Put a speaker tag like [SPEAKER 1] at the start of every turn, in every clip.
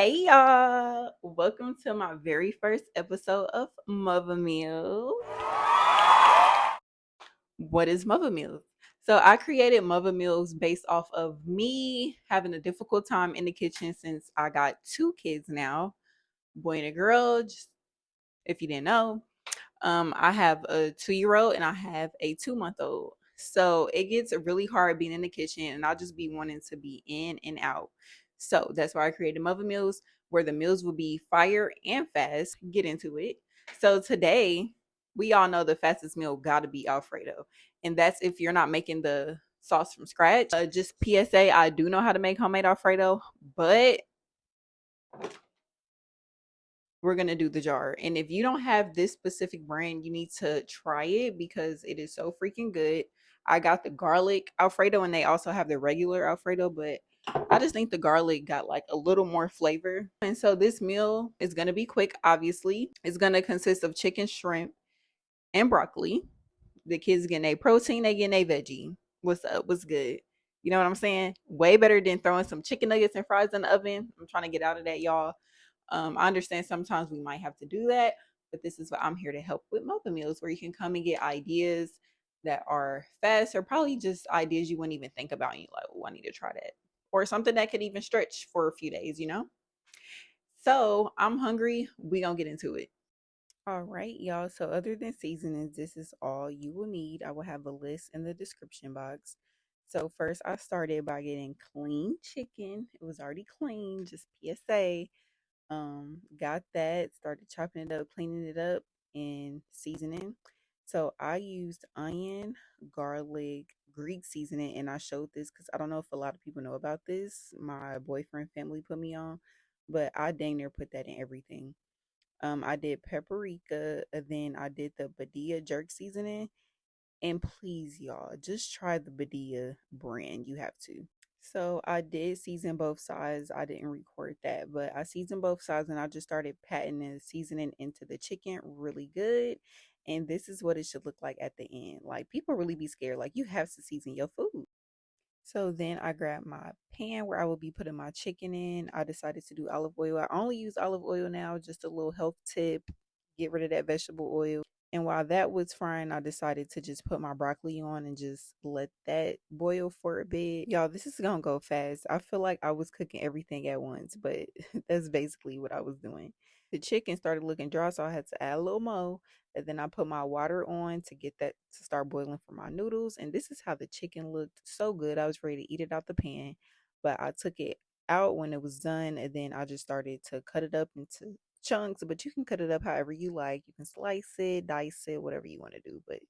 [SPEAKER 1] Hey y'all, welcome to my very first episode of MUVVA Meals. What is MUVVA Meals? So I created MUVVA Meals based off of me having a difficult time in the kitchen since I got two kids now, boy and a girl. Just if you didn't know, I have a 2-year-old and I have a 2-month-old. So it gets really hard being in the kitchen, and I'll just be wanting to be in and out. So that's why I created MUVVA Meals, where the meals will be fire and fast. Get into it. So today, we all know the fastest meal got to be Alfredo, and that's if you're not making the sauce from scratch. Just PSA, I do know how to make homemade Alfredo, but we're gonna do the jar. And if you don't have this specific brand, you need to try it because it is so freaking good. I got the garlic Alfredo and they also have the regular Alfredo, but I just think the garlic got like a little more flavor. And so this meal is gonna be quick, obviously. It's gonna consist of chicken, shrimp, and broccoli. The kids getting a protein, they getting a veggie. What's up? What's good? You know what I'm saying? Way better than throwing some chicken nuggets and fries in the oven. I'm trying to get out of that, y'all. I understand sometimes we might have to do that, but this is what I'm here to help with MUVVA Meals, where you can come and get ideas that are fast or probably just ideas you wouldn't even think about. And you're like, oh, I need to try that. Or something that could even stretch for a few days, you know? So I'm hungry. We gonna get into it. All right, y'all. So other than seasonings, this is all you will need. I will have a list in the description box. So first I started by getting clean chicken. It was already clean, just PSA. Got that, started chopping it up, cleaning it up, and seasoning. So I used onion, garlic, Greek seasoning, and I showed this because I don't know if a lot of people know about this. My boyfriend family put me on, but I dang near put that in everything. I did paprika, and then I did the badia jerk seasoning. And please, y'all, just try the badia brand. You have to. So I did season both sides. I didn't record that, but I seasoned both sides and I just started patting the seasoning into the chicken really good. And this is what it should look like at the end. Like people really be scared. Like you have to season your food. So then I grabbed my pan where I will be putting my chicken in. I decided to do olive oil. I only use olive oil now, just a little health tip. Get rid of that vegetable oil. And while that was frying, I decided to just put my broccoli on and just let that boil for a bit. Y'all, this is gonna go fast. I feel like I was cooking everything at once, but that's basically what I was doing. The chicken started looking dry, so I had to add a little more. And then I put my water on to get that to start boiling for my noodles. And this is how the chicken looked so good. I was ready to eat it out the pan, but I took it out when it was done, and then I just started to cut it up into chunks, but you can cut it up however you like. You can slice it, dice it, whatever you want to do. But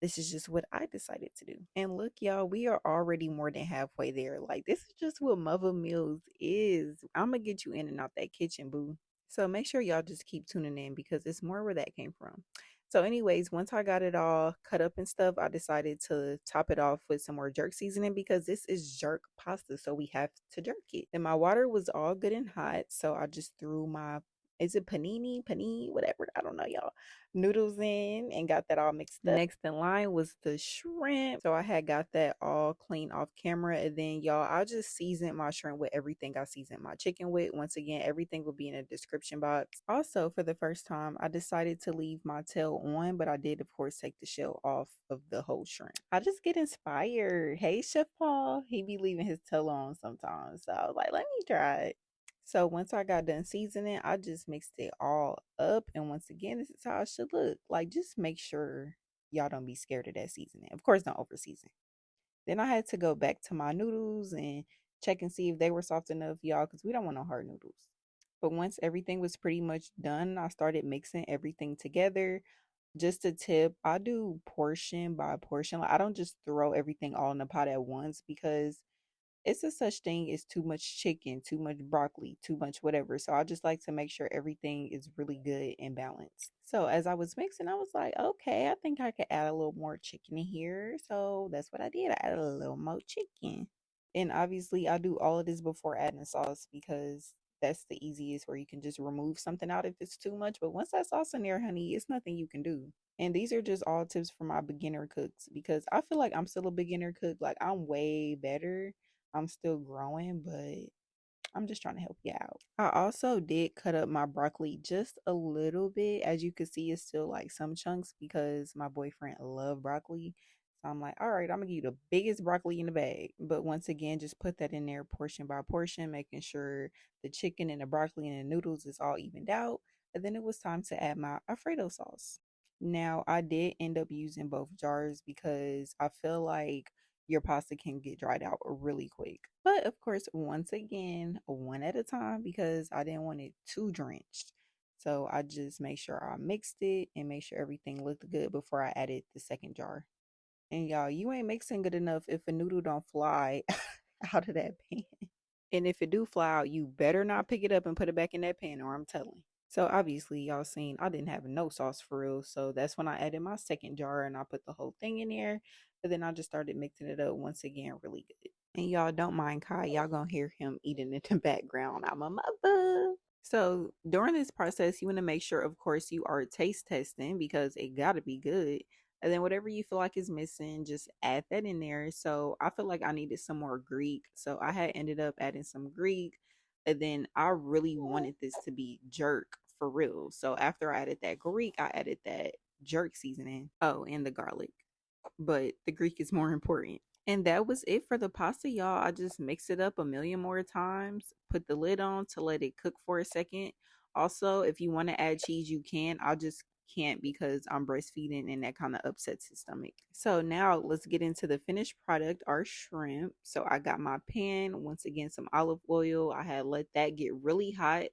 [SPEAKER 1] this is just what I decided to do. And look, y'all, we are already more than halfway there. Like, this is just what Mother Meals is. I'm going to get you in and out that kitchen, boo. So make sure y'all just keep tuning in because it's more where that came from. So, anyways, once I got it all cut up and stuff, I decided to top it off with some more jerk seasoning because this is jerk pasta. So we have to jerk it. And my water was all good and hot. So I just threw my, is it panini, whatever. I don't know, y'all, noodles in and got that all mixed up. Next in line was the shrimp. So I had got that all clean off camera. And then y'all, I just seasoned my shrimp with everything I seasoned my chicken with. Once again, everything will be in the description box. Also, for the first time, I decided to leave my tail on, but I did of course take the shell off of the whole shrimp. I just get inspired. Hey, Chef Paul, he be leaving his tail on sometimes. So I was like, let me try it. So once I got done seasoning, I just mixed it all up. And once again, this is how it should look. Like, just make sure y'all don't be scared of that seasoning. Of course, don't over season. Then I had to go back to my noodles and check and see if they were soft enough, y'all, because we don't want no hard noodles. But once everything was pretty much done, I started mixing everything together. Just a tip, I do portion by portion. Like, I don't just throw everything all in the pot at once because it's a such thing as too much chicken, too much broccoli, too much whatever. So I just like to make sure everything is really good and balanced. So as I was mixing, I was like, okay, I think I could add a little more chicken in here. So that's what I did. I added a little more chicken. And obviously I do all of this before adding sauce because that's the easiest where you can just remove something out if it's too much. But once that sauce in there, honey, it's nothing you can do. And these are just all tips for my beginner cooks because I feel like I'm still a beginner cook. Like I'm way better. I'm still growing, but I'm just trying to help you out. I also did cut up my broccoli just a little bit. As you can see, it's still like some chunks because my boyfriend loved broccoli. So I'm like, all right, I'm gonna give you the biggest broccoli in the bag. But once again, just put that in there portion by portion, making sure the chicken and the broccoli and the noodles is all evened out. And then it was time to add my Alfredo sauce. Now, I did end up using both jars because I feel like your pasta can get dried out really quick. But of course, once again, one at a time because I didn't want it too drenched. So I just made sure I mixed it and made sure everything looked good before I added the second jar. And y'all, you ain't mixing good enough if a noodle don't fly out of that pan. And if it do fly out, you better not pick it up and put it back in that pan or I'm telling. So obviously y'all seen I didn't have no sauce for real. So that's when I added my second jar and I put the whole thing in there. But then I just started mixing it up once again really good. And y'all don't mind Kai, y'all gonna hear him eating in the background. I'm a mother. So during this process, you want to make sure, of course, you are taste testing because it gotta be good. And then whatever you feel like is missing, just add that in there. So I feel like I needed some more Greek. So I had ended up adding some Greek. And then I really wanted this to be jerk for real. So after I added that Greek, I added that jerk seasoning. Oh, and the garlic. But the Greek is more important. And that was it for the pasta, y'all. I just mixed it up a million more times, put the lid on to let it cook for a second. Also, if you want to add cheese, you can. I just can't because I'm breastfeeding and that kind of upsets his stomach. So now let's get into the finished product, our shrimp. So I got my pan, once again, some olive oil. I had let that get really hot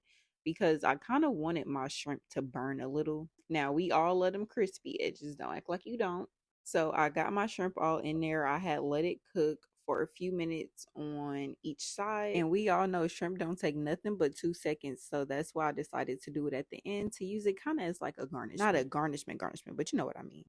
[SPEAKER 1] because I kind of wanted my shrimp to burn a little. Now we all love them crispy edges. Don't act like you don't. So I got my shrimp all in there. I had let it cook for a few minutes on each side. And we all know shrimp don't take nothing but 2 seconds. So that's why I decided to do it at the end to use it kind of as like a garnish. Not a garnishment, but you know what I mean.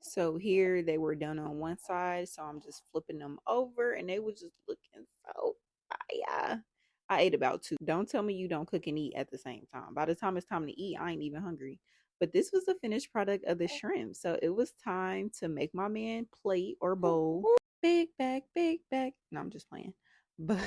[SPEAKER 1] So here they were done on one side. So I'm just flipping them over and they were just looking so fire. I ate about two. Don't tell me you don't cook and eat at the same time. By the time it's time to eat, I ain't even hungry. But this was the finished product of the shrimp. So it was time to make my man plate or bowl. Big back, big back. No, I'm just playing. But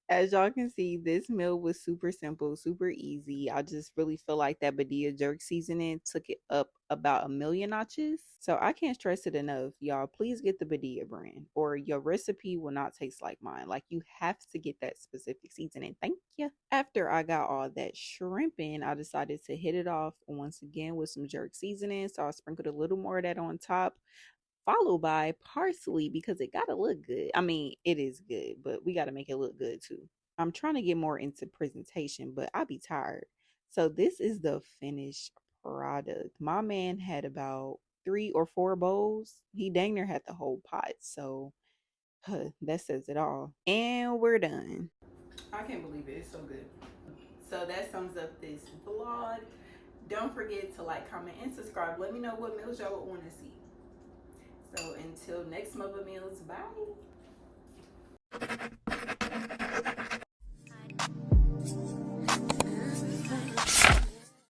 [SPEAKER 1] as y'all can see, this meal was super simple, super easy. I just really feel like that badia jerk seasoning took it up about a million notches. So I can't stress it enough. Y'all, please get the badia brand or your recipe will not taste like mine. Like you have to get that specific seasoning. Thank you. After I got all that shrimp in, I decided to hit it off once again with some jerk seasoning. So I sprinkled a little more of that on top, followed by parsley because it gotta look good. I mean, it is good, but we gotta make it look good too. I'm trying to get more into presentation, but I be tired. So this is the finished product. My man had about 3 or 4 bowls. He dang near had the whole pot. So that says it all. And we're done. I can't believe it. It's so good. So that sums up this vlog. Don't forget to like, comment, and subscribe. Let me know what meals y'all would want to see. So until next MUVVA Meals, bye.